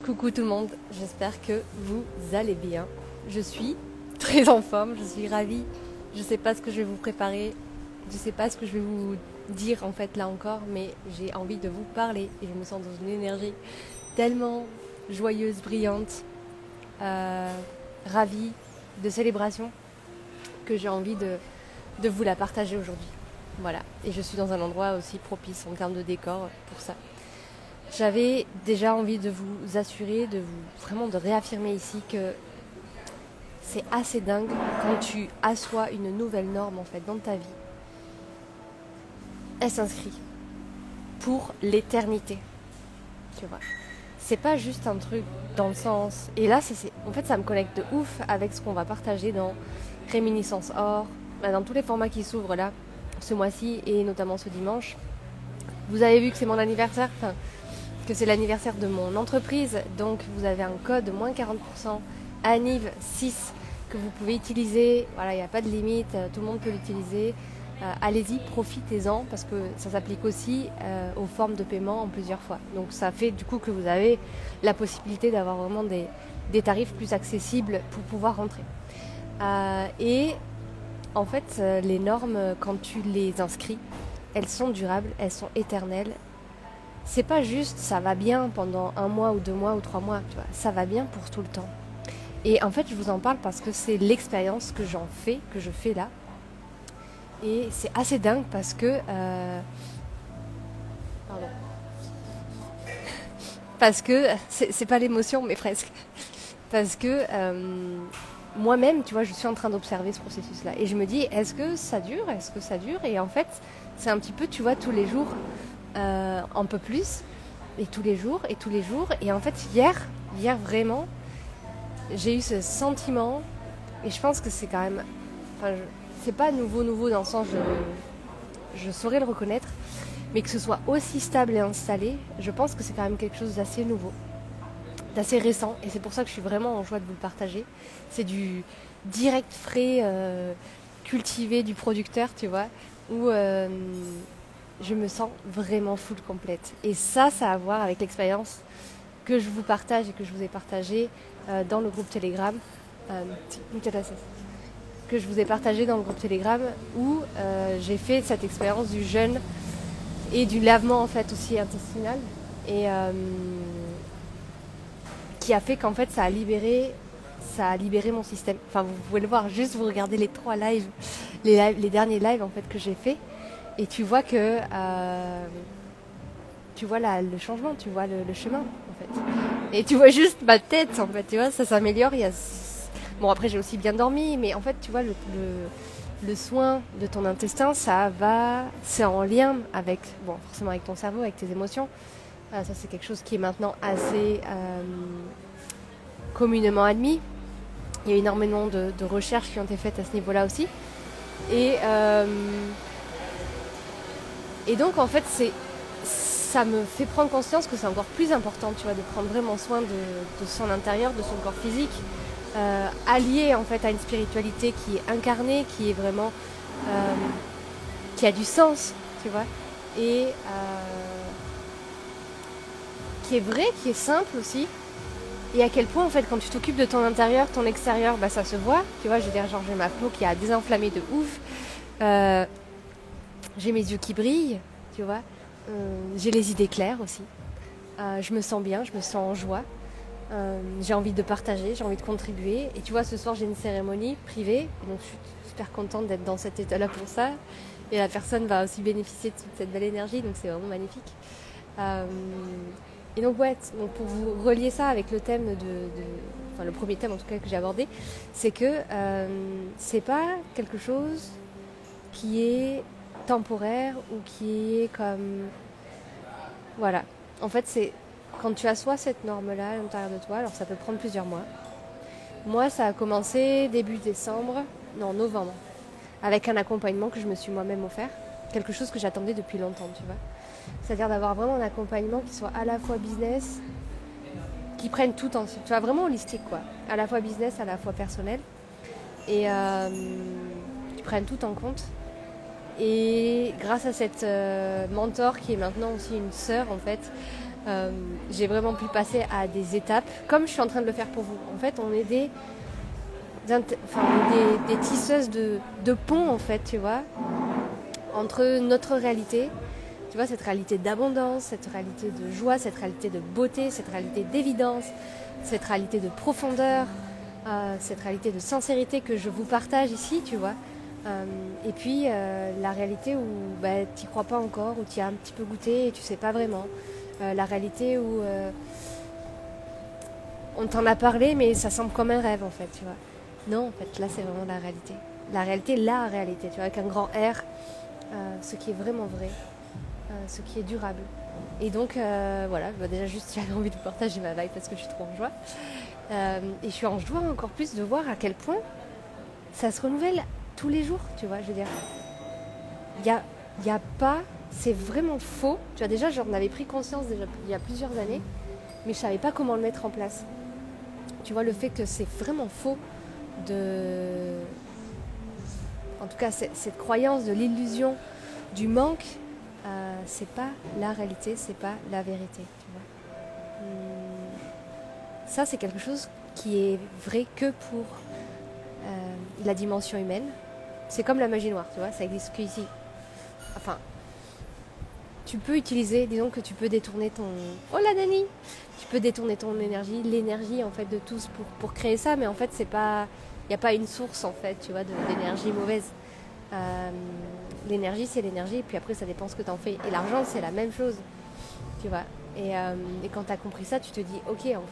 Coucou tout le monde, j'espère que vous allez bien. Je suis très en forme, je suis ravie. Je sais pas ce que je vais vous préparer, je sais pas ce que je vais vous dire en fait là encore, mais j'ai envie de vous parler et je me sens dans une énergie tellement joyeuse, brillante, euh, ravie, de célébration que j'ai envie de vous la partager aujourd'hui. Voilà, et je suis dans un endroit aussi propice en termes de décor pour ça. J'avais déjà envie de vous assurer, de vous vraiment de réaffirmer ici que c'est assez dingue quand tu assois une nouvelle norme en fait dans ta vie. Elle s'inscrit pour l'éternité, tu vois. C'est pas juste un truc dans le sens. Et là, en fait, ça me connecte de ouf avec ce qu'on va partager dans Réminiscence Or, dans tous les formats qui s'ouvrent là, ce mois-ci et notamment ce dimanche. Vous avez vu que c'est mon anniversaire, que c'est l'anniversaire de mon entreprise, donc vous avez un code moins 40% ANIV6 que vous pouvez utiliser. Voilà, il n'y a pas de limite, tout le monde peut l'utiliser. Allez-y, profitez-en parce que ça s'applique aussi aux formes de paiement en plusieurs fois. Donc ça fait du coup que vous avez la possibilité d'avoir vraiment des tarifs plus accessibles pour pouvoir rentrer. Et en fait, les normes, quand tu les inscris, elles sont durables, elles sont éternelles. C'est pas juste ça va bien pendant 1 mois ou 2 mois ou 3 mois, tu vois, ça va bien pour tout le temps. Et en fait, je vous en parle parce que c'est l'expérience que je fais là. Et c'est assez dingue parce que... Pardon. Parce que... C'est pas l'émotion, mais presque. Parce que moi-même, tu vois, je suis en train d'observer ce processus-là. Et je me dis, est-ce que ça dure? Est-ce que ça dure? Et en fait, c'est un petit peu, tu vois, tous les jours, un peu plus. Et tous les jours, et tous les jours. Et en fait, hier vraiment, j'ai eu ce sentiment. Et je pense que c'est quand même... Enfin, c'est pas nouveau dans le sens je saurais le reconnaître, mais que ce soit aussi stable et installé, je pense que c'est quand même quelque chose d'assez nouveau, d'assez récent, et c'est pour ça que je suis vraiment en joie de vous le partager. C'est du direct frais, cultivé du producteur, tu vois, où je me sens vraiment full complète. Et ça a à voir avec l'expérience que je vous partage et que je vous ai partagée dans le groupe Telegram. Que je vous ai partagé dans le groupe Telegram où j'ai fait cette expérience du jeûne et du lavement en fait aussi intestinal et qui a fait qu'en fait ça a libéré mon système. Enfin vous pouvez le voir, juste vous regardez les 3 lives, les derniers lives en fait que j'ai fait et tu vois que tu vois le changement, tu vois le chemin en fait. Et tu vois juste ma tête en fait, tu vois, ça s'améliore, Bon, après, j'ai aussi bien dormi, mais en fait, tu vois, le soin de ton intestin, c'est en lien avec, bon, forcément avec ton cerveau, avec tes émotions. Ça, c'est quelque chose qui est maintenant assez communément admis. Il y a énormément de recherches qui ont été faites à ce niveau-là aussi. Et donc, en fait, ça me fait prendre conscience que c'est encore plus important, tu vois, de prendre vraiment soin de son intérieur, de son corps physique. Allié en fait à une spiritualité qui est incarnée, qui est vraiment qui a du sens, tu vois, et qui est vrai, qui est simple aussi. Et à quel point en fait quand tu t'occupes de ton intérieur, ton extérieur, bah ça se voit, tu vois. Je veux dire, genre j'ai ma peau qui a désinflammé de ouf, j'ai mes yeux qui brillent, tu vois, j'ai les idées claires aussi, je me sens bien, je me sens en joie. J'ai envie de partager, j'ai envie de contribuer. Et tu vois, ce soir, j'ai une cérémonie privée. Donc, je suis super contente d'être dans cet état-là pour ça. Et la personne va aussi bénéficier de toute cette belle énergie. Donc, c'est vraiment magnifique. Et donc, ouais, donc pour vous relier ça avec le thème enfin, le premier thème en tout cas que j'ai abordé, c'est que c'est pas quelque chose qui est temporaire ou qui est comme... Voilà. En fait, c'est... Quand tu assois cette norme-là à l'intérieur de toi, alors ça peut prendre plusieurs mois. Moi, ça a commencé début novembre, avec un accompagnement que je me suis moi-même offert. Quelque chose que j'attendais depuis longtemps, tu vois. C'est-à-dire d'avoir vraiment un accompagnement qui soit à la fois business, qui prenne tout en... Tu vois, vraiment holistique, quoi. À la fois business, à la fois personnel. Et qui prenne tout en compte. Et grâce à cette mentor qui est maintenant aussi une sœur, en fait, J'ai vraiment pu passer à des étapes, comme je suis en train de le faire pour vous. En fait, on est des tisseuses de ponts, en fait, tu vois, entre notre réalité, tu vois, cette réalité d'abondance, cette réalité de joie, cette réalité de beauté, cette réalité d'évidence, cette réalité de profondeur, cette réalité de sincérité que je vous partage ici, tu vois. Et puis la réalité où tu n'y crois pas encore, où tu y as un petit peu goûté et tu ne sais pas vraiment. La réalité où on t'en a parlé mais ça semble comme un rêve en fait, tu vois. Non, en fait, là c'est vraiment la réalité. La réalité, tu vois, avec un grand R, ce qui est vraiment vrai, ce qui est durable. Et donc voilà, déjà juste j'avais envie de partager ma vibe parce que je suis trop en joie. Et je suis en joie encore plus de voir à quel point ça se renouvelle tous les jours, tu vois, je veux dire. Y a pas, c'est vraiment faux. Tu vois, déjà j'en avais pris conscience déjà il y a plusieurs années, mais je savais pas comment le mettre en place. Tu vois, le fait que c'est vraiment faux de... En tout cas, cette croyance de l'illusion, du manque, c'est pas la réalité, c'est pas la vérité, tu vois. Ça, c'est quelque chose qui est vrai que pour la dimension humaine. C'est comme la magie noire, tu vois, ça existe qu'ici. Enfin, tu peux utiliser, disons que tu peux détourner ton... Oh la Nani! Tu peux détourner ton énergie, l'énergie en fait de tous pour créer ça, mais en fait c'est pas... Il n'y a pas une source en fait, tu vois, d'énergie mauvaise. L'énergie c'est l'énergie, et puis après ça dépend ce que tu en fais. Et l'argent c'est la même chose, tu vois. Et quand tu as compris ça, tu te dis, ok, en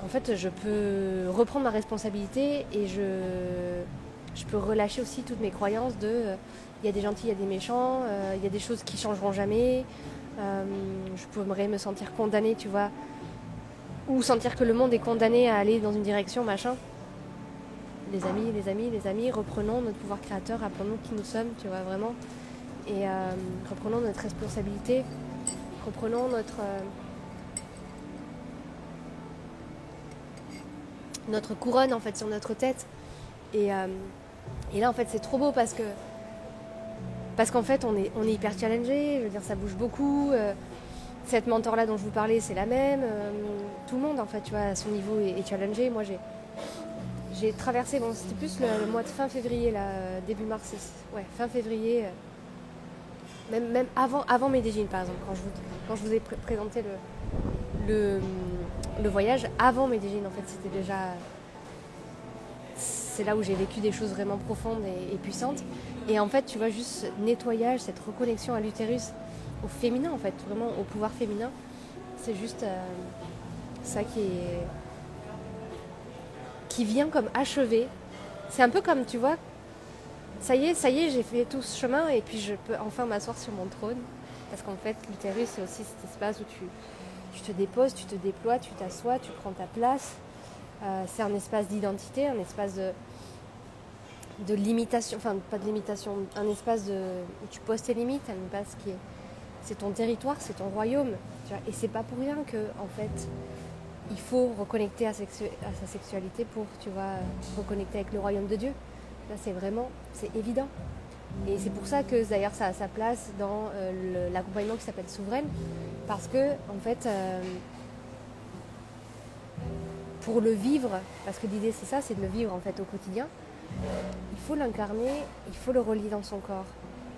fait je peux reprendre ma responsabilité et je peux relâcher aussi toutes mes croyances de il y a des gentils, il y a des méchants, il y a des choses qui changeront jamais, je pourrais me sentir condamnée, tu vois, ou sentir que le monde est condamné à aller dans une direction, machin. Les amis, reprenons notre pouvoir créateur, apprenons qui nous sommes, tu vois, vraiment, et reprenons notre responsabilité, reprenons notre couronne en fait sur notre tête. Et là en fait c'est trop beau parce qu'en fait on est hyper challengé, je veux dire ça bouge beaucoup. Cette mentor là dont je vous parlais c'est la même. Tout le monde en fait tu vois à son niveau est challengé. Moi j'ai traversé, bon c'était plus le mois de fin février là, début mars, ouais fin février, même avant Medellin par exemple, quand je vous ai présenté le voyage avant Medellin en fait c'était déjà... C'est là où j'ai vécu des choses vraiment profondes et puissantes. Et en fait, tu vois, juste ce nettoyage, cette reconnexion à l'utérus, au féminin en fait, vraiment au pouvoir féminin, c'est juste ça qui vient comme achever. C'est un peu comme, tu vois, ça y est, j'ai fait tout ce chemin et puis je peux enfin m'asseoir sur mon trône. Parce qu'en fait, l'utérus, c'est aussi cet espace où tu te déposes, tu te déploies, tu t'assois, tu prends ta place. C'est un espace d'identité, un espace de limitation, enfin pas de limitation, un espace où tu poses tes limites, un espace c'est ton territoire, c'est ton royaume, tu vois, et c'est pas pour rien que en fait il faut reconnecter à sa sexualité pour, tu vois, reconnecter avec le royaume de Dieu. Là c'est évident. Et c'est pour ça que d'ailleurs ça a sa place dans l'accompagnement qui s'appelle Souveraine, parce que en fait pour le vivre, parce que l'idée c'est ça, c'est de le vivre en fait au quotidien, il faut l'incarner, il faut le relier dans son corps.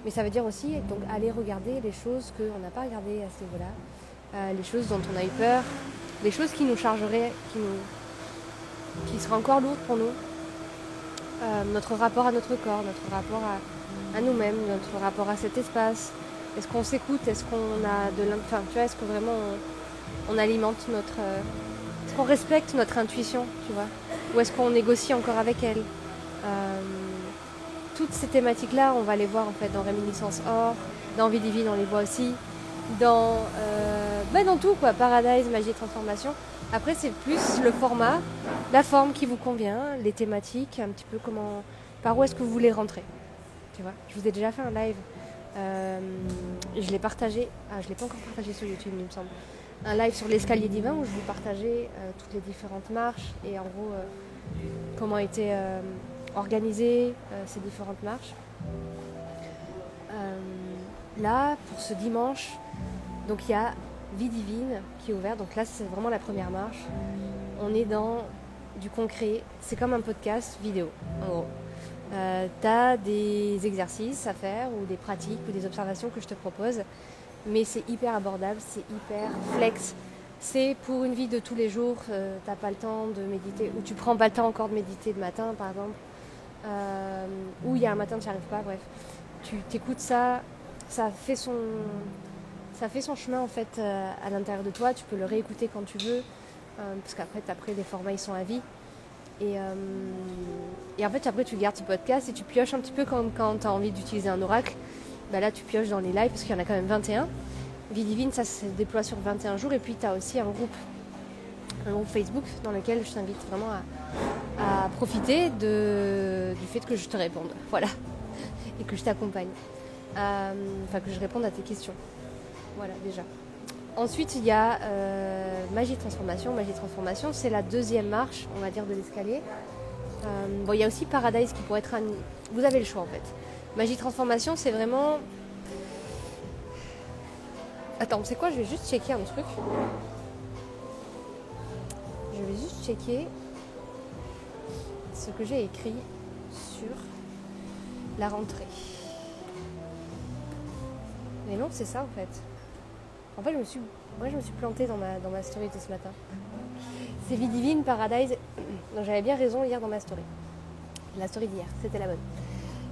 Mais ça veut dire aussi donc aller regarder les choses qu'on n'a pas regardées à ce niveau-là, les choses dont on a eu peur, les choses qui nous chargeraient, qui seraient encore lourdes pour nous, notre rapport à notre corps, notre rapport à nous-mêmes, notre rapport à cet espace. Est-ce qu'on s'écoute? Est-ce qu'on a enfin, tu vois, est-ce que vraiment on alimente est-ce qu'on respecte notre intuition, tu vois? Ou est-ce qu'on négocie encore avec elle? Toutes ces thématiques-là, on va les voir en fait dans Réminiscence Or, dans Vie Divine, on les voit aussi, dans tout quoi, Paradise, Magie et Transformation. Après, c'est plus le format, la forme qui vous convient, les thématiques, un petit peu par où est-ce que vous voulez rentrer. Tu vois, je vous ai déjà fait un live, je l'ai partagé, je l'ai pas encore partagé sur YouTube, il me semble. Un live sur l'escalier divin où je vous partageais toutes les différentes marches et en gros comment étaient organisées ces différentes marches. Là, pour ce dimanche, Donc il y a Vie Divine qui est ouvert, donc là c'est vraiment la première marche. On est dans du concret, c'est comme un podcast vidéo en gros. T'as des exercices à faire ou des pratiques ou des observations que je te propose, mais c'est hyper abordable, c'est hyper flex. C'est pour une vie de tous les jours, t'as pas le temps de méditer, ou tu prends pas le temps encore de méditer le matin par exemple, ou il y a un matin tu n'y arrives pas, bref. Tu t'écoutes ça, ça fait son chemin en fait à l'intérieur de toi, tu peux le réécouter quand tu veux, parce qu'après les formats ils sont à vie. Et en fait après tu gardes ce podcast et tu pioches un petit peu quand tu as envie d'utiliser un oracle. Bah là tu pioches dans les lives parce qu'il y en a quand même 21. Vie Divine ça se déploie sur 21 jours et puis tu as aussi un groupe Facebook dans lequel je t'invite vraiment à profiter du fait que je te réponde, voilà, et que je t'accompagne, enfin que je réponde à tes questions, voilà déjà. Ensuite, il y a Magie Transformation. Magie Transformation, c'est la deuxième marche, on va dire, de l'escalier. Bon, il y a aussi Paradise qui pourrait être un... Vous avez le choix, en fait. Magie Transformation, c'est vraiment... Attends, c'est quoi? Je vais juste checker un truc. Je vais juste checker ce que j'ai écrit sur la rentrée. Mais non, c'est ça, en fait. En fait, je me suis plantée dans ma story de ce matin. C'est Vie Divine, Paradise. Donc, j'avais bien raison hier dans ma story. La story d'hier, c'était la bonne.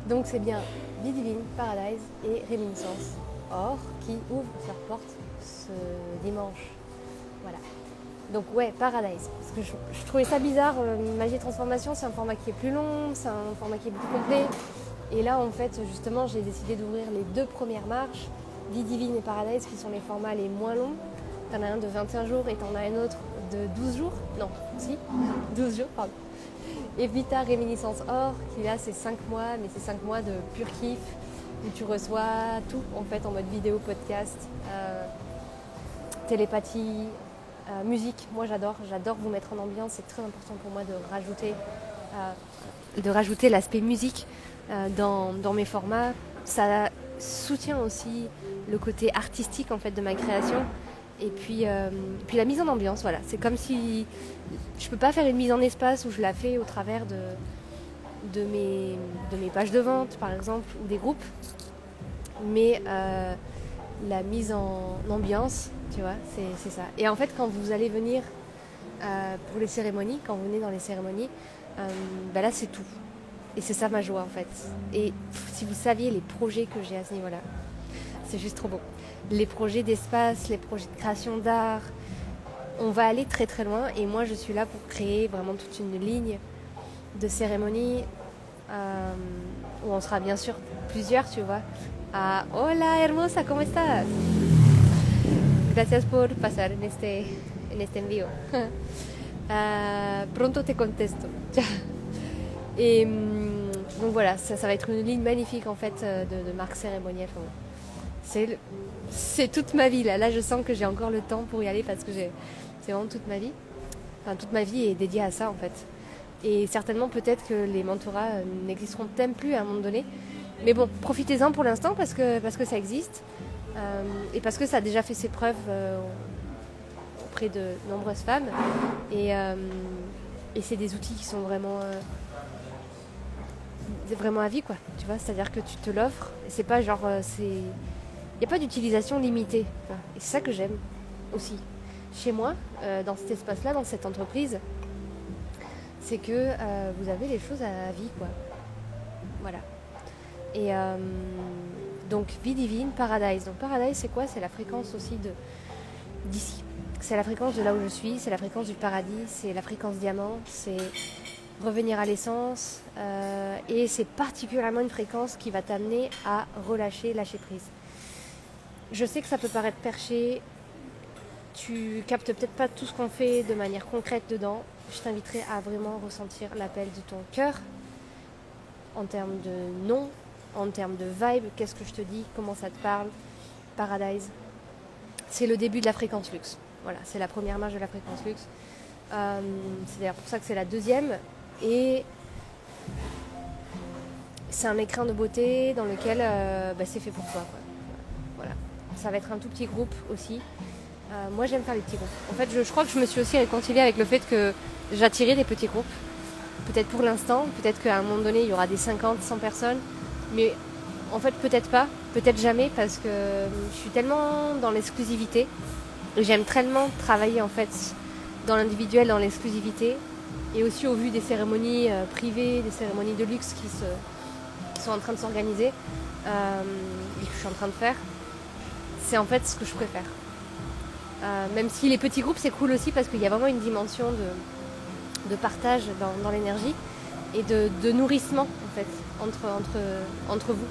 Donc, c'est bien Vie Divine, Paradise et Réminiscence Or qui ouvrent leurs portes ce dimanche. Voilà. Donc, ouais, Paradise. Parce que je trouvais ça bizarre. Magie et Transformation, c'est un format qui est plus long, c'est un format qui est plus complet. Et là, en fait, justement, j'ai décidé d'ouvrir les 2 premières marches. Vie Divine et Paradise qui sont les formats les moins longs. T'en as un de 21 jours et t'en as un autre de 12 jours. Non, si, 12 jours, pardon. Et Vita Réminiscence Or, qui là c'est 5 mois, mais c'est 5 mois de pur kiff, où tu reçois tout en fait en mode vidéo, podcast, télépathie, musique. Moi j'adore vous mettre en ambiance, c'est très important pour moi de rajouter l'aspect musique dans mes formats. Ça soutient aussi le côté artistique en fait de ma création et puis la mise en ambiance, voilà, c'est comme si je peux pas faire une mise en espace où je la fais au travers de mes pages de vente par exemple ou des groupes, mais la mise en ambiance, tu vois, c'est ça. Et en fait quand vous allez venir pour les cérémonies, quand vous venez dans les cérémonies, là c'est tout. Et c'est ça ma joie en fait. Et si vous saviez les projets que j'ai à ce niveau-là, c'est juste trop beau. Les projets d'espace, les projets de création d'art, on va aller très très loin. Et moi je suis là pour créer vraiment toute une ligne de cérémonies où on sera bien sûr plusieurs, tu vois. Hola hermosa, ¿cómo estás? Gracias por pasar en este envío. Pronto te contesto. Et donc voilà, ça va être une ligne magnifique en fait de marque cérémonielle. C'est toute ma vie là. Là je sens que j'ai encore le temps pour y aller parce que c'est vraiment toute ma vie. Enfin toute ma vie est dédiée à ça en fait. Et certainement peut-être que les mentorats n'existeront peut-être plus à un moment donné. Mais bon, profitez-en pour l'instant parce que ça existe. Et parce que ça a déjà fait ses preuves auprès de nombreuses femmes. Et c'est des outils qui sont vraiment à vie quoi, tu vois, c'est-à-dire que tu te l'offres et c'est pas genre il n'y a pas d'utilisation limitée, et c'est ça que j'aime aussi chez moi, dans cet espace-là, dans cette entreprise, c'est que vous avez les choses à vie quoi, voilà. Et donc Vie Divine, Paradise. Donc Paradise c'est quoi? C'est la fréquence aussi d'ici, c'est la fréquence de là où je suis, c'est la fréquence du paradis, c'est la fréquence diamant, c'est revenir à l'essence, et c'est particulièrement une fréquence qui va t'amener à lâcher prise. Je sais que ça peut paraître perché, tu captes peut-être pas tout ce qu'on fait de manière concrète dedans. Je t'inviterai à vraiment ressentir l'appel de ton cœur en termes de nom, en termes de vibe, qu'est-ce que je te dis, comment ça te parle. Paradise, c'est le début de la fréquence luxe. Voilà, c'est la première marche de la fréquence luxe. C'est d'ailleurs pour ça que c'est la deuxième. Et c'est un écrin de beauté dans lequel c'est fait pour toi quoi. Voilà. ça va être un tout petit groupe aussi. Moi j'aime faire les petits groupes. En fait je crois que je me suis aussi réconciliée avec le fait que j'attirais des petits groupes. Peut-être pour l'instant, peut-être qu'à un moment donné il y aura des 50, 100 personnes. Mais en fait peut-être pas, peut-être jamais parce que je suis tellement dans l'exclusivité. J'aime tellement travailler en fait dans l'individuel, dans l'exclusivité. Et aussi au vu des cérémonies privées, des cérémonies de luxe qui sont en train de s'organiser et que je suis en train de faire. C'est en fait ce que je préfère. Même si les petits groupes c'est cool aussi parce qu'il y a vraiment une dimension de partage dans l'énergie et de nourrissement en fait entre vous.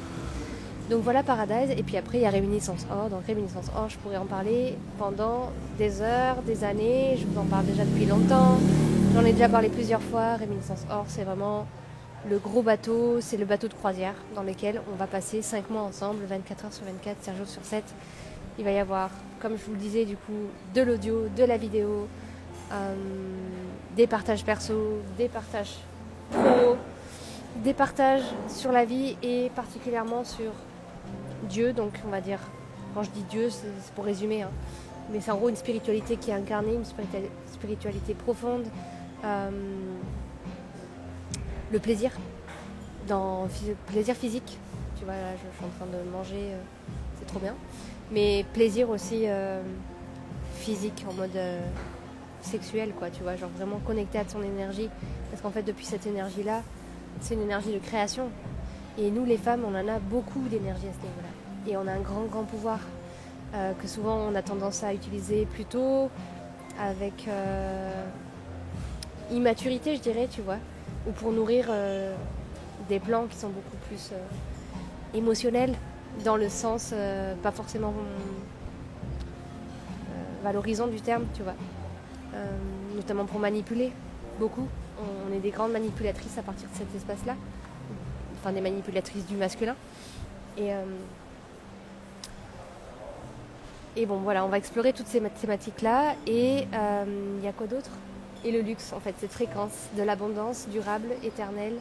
Donc voilà Paradise, et puis après il y a Réminiscence Or. Donc Réminiscence Or, je pourrais en parler pendant des heures, des années, je vous en parle déjà depuis longtemps, j'en ai déjà parlé plusieurs fois. Réminiscence Or c'est vraiment le gros bateau, c'est le bateau de croisière dans lequel on va passer 5 mois ensemble, 24 heures sur 24, 7 jours sur 7. Il va y avoir, comme je vous le disais du coup, de l'audio, de la vidéo, des partages perso, des partages pro, des partages sur la vie et particulièrement sur Dieu. Donc on va dire, quand je dis Dieu c'est pour résumer, hein, mais c'est en gros une spiritualité qui est incarnée, une spiritualité profonde, le plaisir, plaisir physique, tu vois là je suis en train de manger, c'est trop bien, mais plaisir aussi physique en mode sexuel quoi, tu vois, genre vraiment connecté à ton énergie, parce qu'en fait depuis cette énergie là, c'est une énergie de création, et nous les femmes on en a beaucoup d'énergie à ce niveau là, et on a un grand pouvoir que souvent on a tendance à utiliser plutôt avec immaturité je dirais, tu vois, ou pour nourrir des plans qui sont beaucoup plus émotionnels, dans le sens pas forcément valorisant du terme, tu vois, notamment pour manipuler beaucoup. On est des grandes manipulatrices à partir de cet espace-là, enfin des manipulatrices du masculin. Et bon voilà, on va explorer toutes ces thématiques-là, et il y a quoi d'autre? Et le luxe, en fait, cette fréquence de l'abondance durable, éternelle,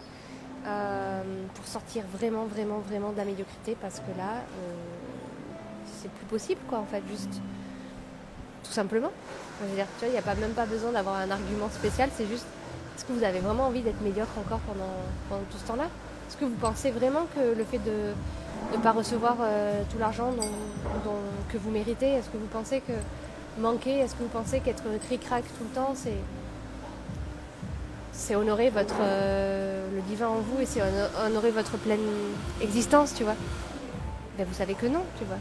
pour sortir vraiment de la médiocrité, parce que là, c'est plus possible, quoi, en fait, juste, tout simplement. Je veux dire, tu vois, il n'y a même pas besoin d'avoir un argument spécial, c'est juste, est-ce que vous avez vraiment envie d'être médiocre encore pendant tout ce temps-là? Est-ce que vous pensez vraiment que le fait de ne pas recevoir tout l'argent que vous méritez, est-ce que vous pensez que manquer, est-ce que vous pensez qu'être cric-crac tout le temps, c'est honorer le divin en vous, et c'est honorer votre pleine existence, tu vois? Ben vous savez que non, tu vois.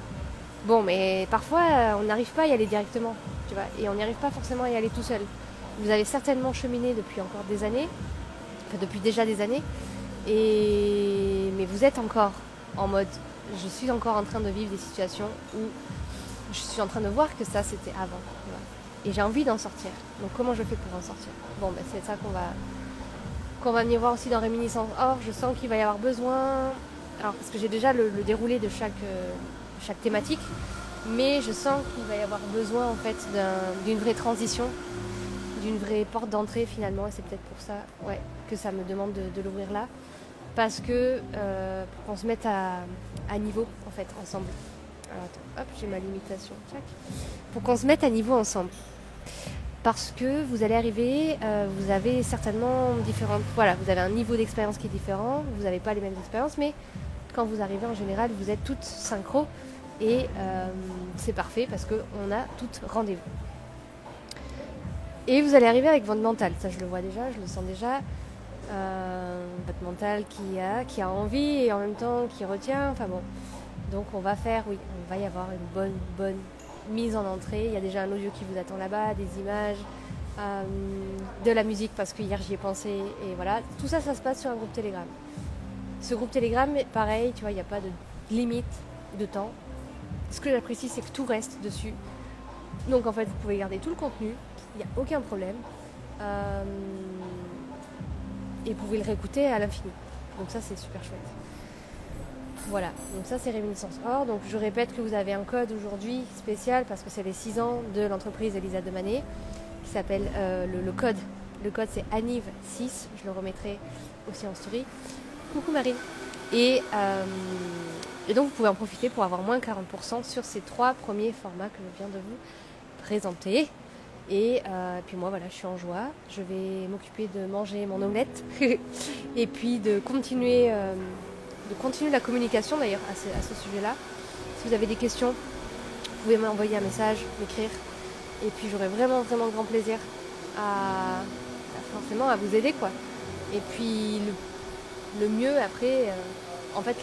Bon, mais parfois on n'arrive pas à y aller directement, tu vois, et on n'y arrive pas forcément à y aller tout seul. Vous avez certainement cheminé depuis encore des années, enfin depuis déjà des années, mais vous êtes encore en mode, je suis encore en train de vivre des situations où je suis en train de voir que ça c'était avant, tu vois, et j'ai envie d'en sortir. Donc comment je fais pour en sortir? Bon, ben c'est ça qu'on va venir voir aussi dans Réminiscence Or. Je sens qu'il va y avoir besoin, alors parce que j'ai déjà le déroulé de chaque thématique, mais je sens qu'il va y avoir besoin en fait d'une vraie transition, d'une vraie porte d'entrée finalement, et c'est peut-être pour ça que ça me demande de l'ouvrir là, parce que pour qu'on se mette à niveau en fait ensemble. Alors attends, hop, j'ai ma limitation, tac. Pour qu'on se mette à niveau ensemble, parce que vous allez arriver, vous avez certainement différentes, voilà, vous avez un niveau d'expérience qui est différent, vous n'avez pas les mêmes expériences, mais quand vous arrivez en général vous êtes toutes synchro, et c'est parfait parce qu'on a toutes rendez-vous. Et vous allez arriver avec votre mental, ça je le vois déjà, je le sens déjà, votre mental qui a envie et en même temps qui retient, enfin bon. Donc on va y avoir une bonne mise en entrée. Il y a déjà un audio qui vous attend là-bas, des images, de la musique parce que hier j'y ai pensé, et voilà. Tout ça, ça se passe sur un groupe Telegram. Ce groupe Telegram, pareil, tu vois, il n'y a pas de limite de temps. Ce que j'apprécie, c'est que tout reste dessus. Donc en fait, vous pouvez garder tout le contenu, il n'y a aucun problème. Et vous pouvez le réécouter à l'infini. Donc ça, c'est super chouette. Voilà, donc ça c'est Réminiscence Or. Donc je répète que vous avez un code aujourd'hui spécial parce que c'est les 6 ans de l'entreprise Elisa Demané, qui s'appelle le code. Le code c'est ANIV6, je le remettrai aussi en story. Coucou Marine. Et donc vous pouvez en profiter pour avoir moins 40% sur ces 3 premiers formats que je viens de vous présenter. Et puis moi voilà, je suis en joie, je vais m'occuper de manger mon omelette et puis de continuer la communication d'ailleurs à ce sujet-là. Si vous avez des questions, vous pouvez m'envoyer un message, m'écrire, et puis j'aurai vraiment vraiment grand plaisir forcément à vous aider quoi. Et puis le mieux après, en fait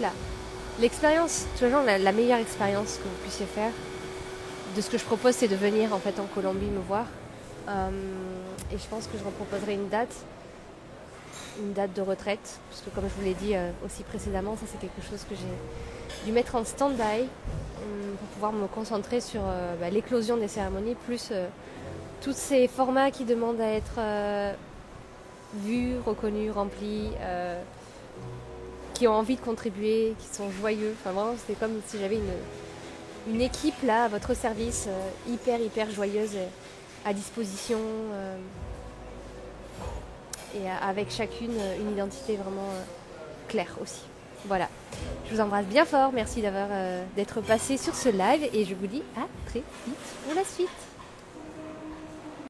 l'expérience, toujours la meilleure expérience que vous puissiez faire de ce que je propose, c'est de venir en fait en Colombie me voir. Et je pense que je reproposerai une date de retraite, parce que comme je vous l'ai dit aussi précédemment, ça c'est quelque chose que j'ai dû mettre en stand-by pour pouvoir me concentrer sur l'éclosion des cérémonies, plus tous ces formats qui demandent à être vus, reconnus, remplis, qui ont envie de contribuer, qui sont joyeux. Enfin vraiment, c'est comme si j'avais une équipe là à votre service, hyper joyeuse, à disposition, et avec chacune une identité vraiment claire aussi. Voilà, je vous embrasse bien fort, merci d'être passé sur ce live et je vous dis à très vite pour la suite.